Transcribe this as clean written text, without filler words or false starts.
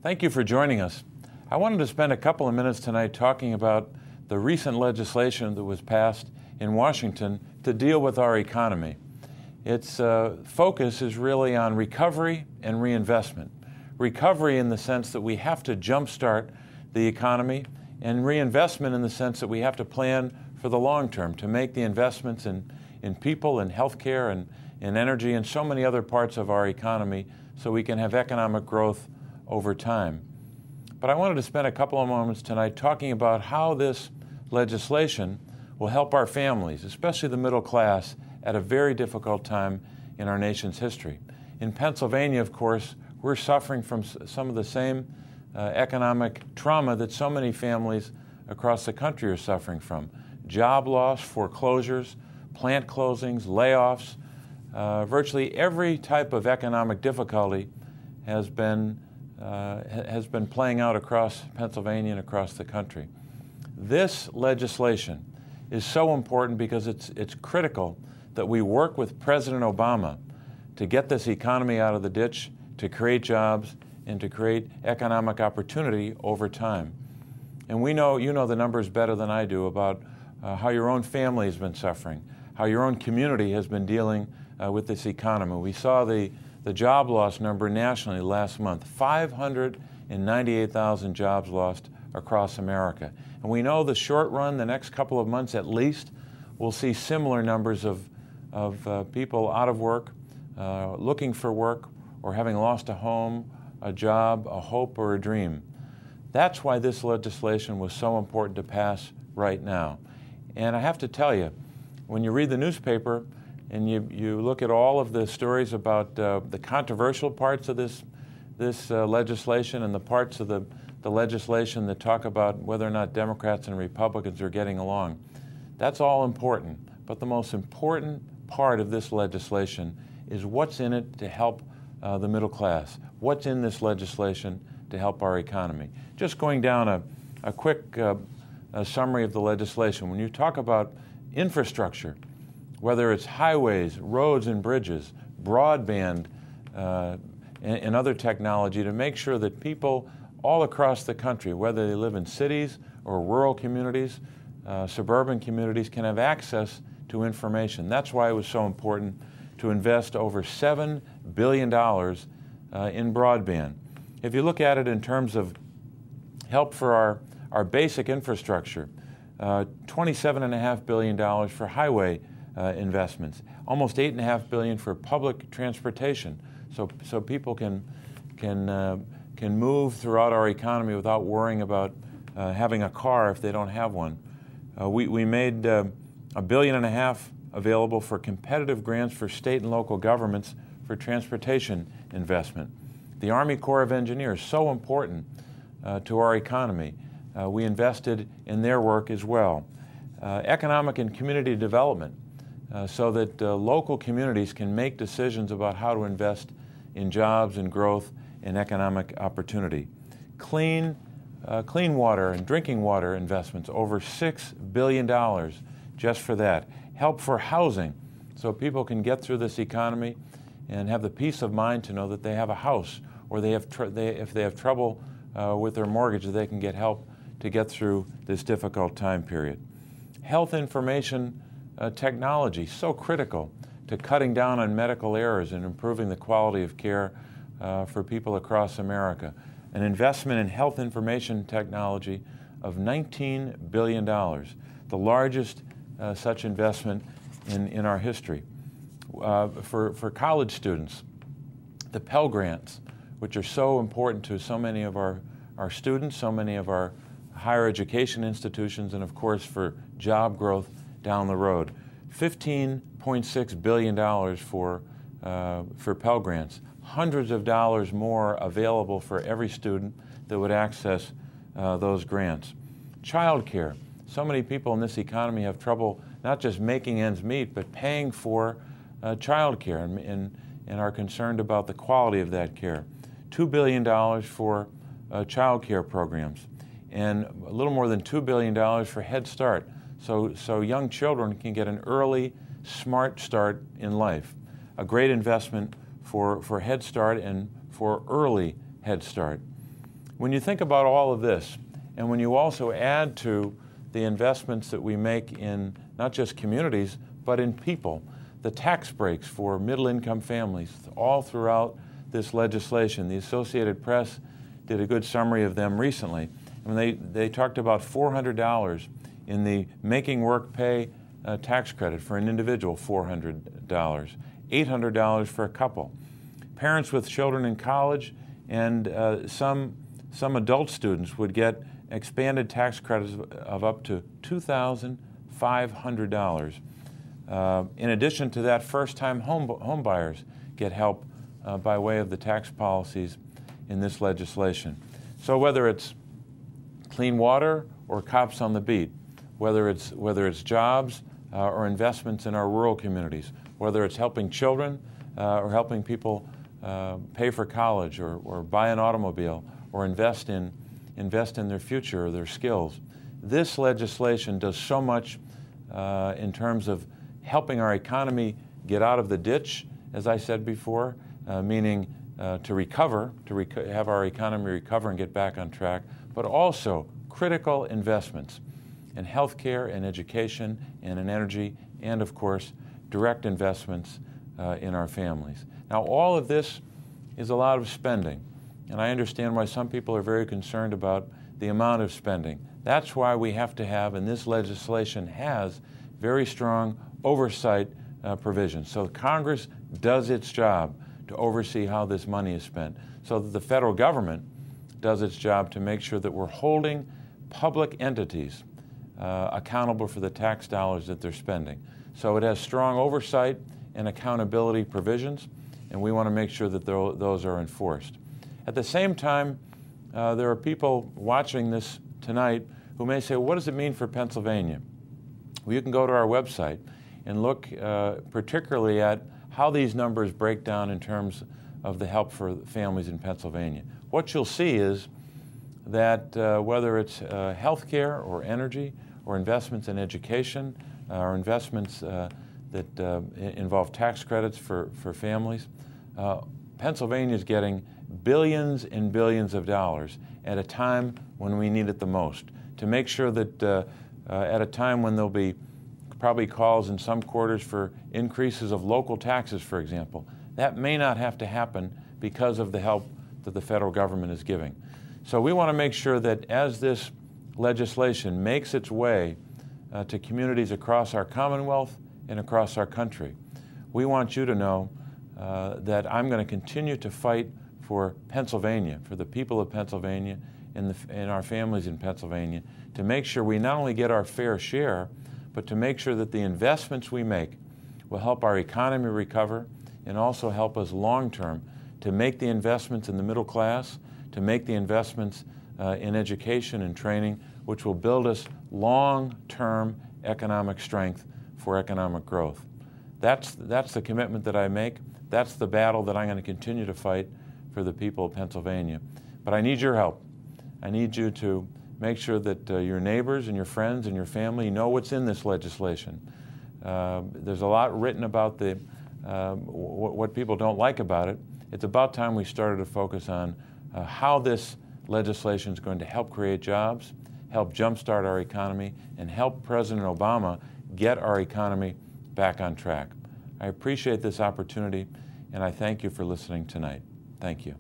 Thank you for joining us. I wanted to spend a couple of minutes tonight talking about the recent legislation that was passed in Washington to deal with our economy. Its focus is really on recovery and reinvestment. Recovery in the sense that we have to jumpstart the economy, and reinvestment in the sense that we have to plan for the long term to make the investments in people and healthcare and in energy and so many other parts of our economy so we can have economic growth over time. But I wanted to spend a couple of moments tonight talking about how this legislation will help our families, especially the middle class, at a very difficult time in our nation's history. In Pennsylvania, of course, we're suffering from some of the same economic trauma that so many families across the country are suffering from. Job loss, foreclosures, plant closings, layoffs. Virtually every type of economic difficulty has been playing out across Pennsylvania and across the country. This legislation is so important because it's critical that we work with President Obama to get this economy out of the ditch, to create jobs, and to create economic opportunity over time. And you know the numbers better than I do about how your own family has been suffering, how your own community has been dealing with this economy. We saw the job loss number nationally last month, 598,000 jobs lost across America. And we know the short run, the next couple of months at least, we'll see similar numbers of people out of work, looking for work, or having lost a home, a job, a hope, or a dream. That's why this legislation was so important to pass right now. And I have to tell you, when you read the newspaper and you look at all of the stories about the controversial parts of this legislation and the parts of the legislation that talk about whether or not Democrats and Republicans are getting along, that's all important. But the most important part of this legislation is what's in it to help the middle class. What's in this legislation to help our economy? Just going down a quick summary of the legislation. When you talk about infrastructure, whether it's highways, roads and bridges, broadband, and other technology, to make sure that people all across the country, whether they live in cities or rural communities, suburban communities, can have access to information. That's why it was so important to invest over $7 billion in broadband. If you look at it in terms of help for our basic infrastructure, $27.5 billion for highway investments, almost $8.5 billion for public transportation, so people can move throughout our economy without worrying about having a car if they don't have one. We made $1.5 billion available for competitive grants for state and local governments for transportation investment. The Army Corps of Engineers, so important to our economy. We invested in their work as well. Economic and community development, so that local communities can make decisions about how to invest in jobs and growth and economic opportunity. Clean water and drinking water investments, over $6 billion just for that. Help for housing, so people can get through this economy and have the peace of mind to know that they have a house, or if they have trouble with their mortgage, they can get help to get through this difficult time period. Health information technology, so critical to cutting down on medical errors and improving the quality of care for people across America. An investment in health information technology of $19 billion, the largest such investment in our history. For college students, the Pell Grants, which are so important to so many of our students, so many of our higher education institutions, and of course for job growth down the road. $15.6 billion for Pell Grants, hundreds of dollars more available for every student that would access those grants. Child care. So many people in this economy have trouble not just making ends meet, but paying for child care and are concerned about the quality of that care. $2 billion for child care programs, and a little more than $2 billion for Head Start, so young children can get an early, smart start in life. A great investment for Head Start and for early Head Start. When you think about all of this, and when you also add to the investments that we make in not just communities, but in people, the tax breaks for middle-income families all throughout this legislation. The Associated Press did a good summary of them recently. And they talked about $400 in the Making Work Pay tax credit for an individual, $400, $800 for a couple. Parents with children in college and some adult students would get expanded tax credits of up to $2,500. In addition to that, first-time home buyers get help by way of the tax policies in this legislation. So whether it's clean water or cops on the beat, whether it's jobs or investments in our rural communities, whether it's helping children or helping people pay for college or buy an automobile or invest in their future or their skills. This legislation does so much in terms of helping our economy get out of the ditch, as I said before, meaning to recover, have our economy recover and get back on track, but also critical investments in healthcare and education and in energy and, of course, direct investments in our families. Now, all of this is a lot of spending, and I understand why some people are very concerned about the amount of spending. That's why we have to have, and this legislation has, very strong oversight provisions. So Congress does its job to oversee how this money is spent, so that the federal government does its job to make sure that we're holding public entities accountable for the tax dollars that they're spending. So it has strong oversight and accountability provisions, and we want to make sure that those are enforced. At the same time, there are people watching this tonight who may say, well, what does it mean for Pennsylvania? Well, you can go to our website and look particularly at how these numbers break down in terms of the help for families in Pennsylvania. What you'll see is that whether it's healthcare or energy or investments in education or investments that involve tax credits for families, Pennsylvania is getting billions and billions of dollars at a time when we need it the most, to make sure that at a time when there'll be probably calls in some quarters for increases of local taxes, for example, that may not have to happen because of the help that the federal government is giving. So we want to make sure that as this legislation makes its way to communities across our Commonwealth and across our country, we want you to know that I'm going to continue to fight for Pennsylvania, for the people of Pennsylvania and our families in Pennsylvania, to make sure we not only get our fair share, but to make sure that the investments we make will help our economy recover and also help us long-term to make the investments in the middle class, to make the investments in education and training, which will build us long-term economic strength for economic growth. That's the commitment that I make. That's the battle that I'm going to continue to fight for the people of Pennsylvania. But I need your help. I need you to make sure that your neighbors and your friends and your family know what's in this legislation. There's a lot written about what people don't like about it. It's about time we started to focus on how this legislation is going to help create jobs, help jumpstart our economy, and help President Obama get our economy back on track. I appreciate this opportunity, and I thank you for listening tonight. Thank you.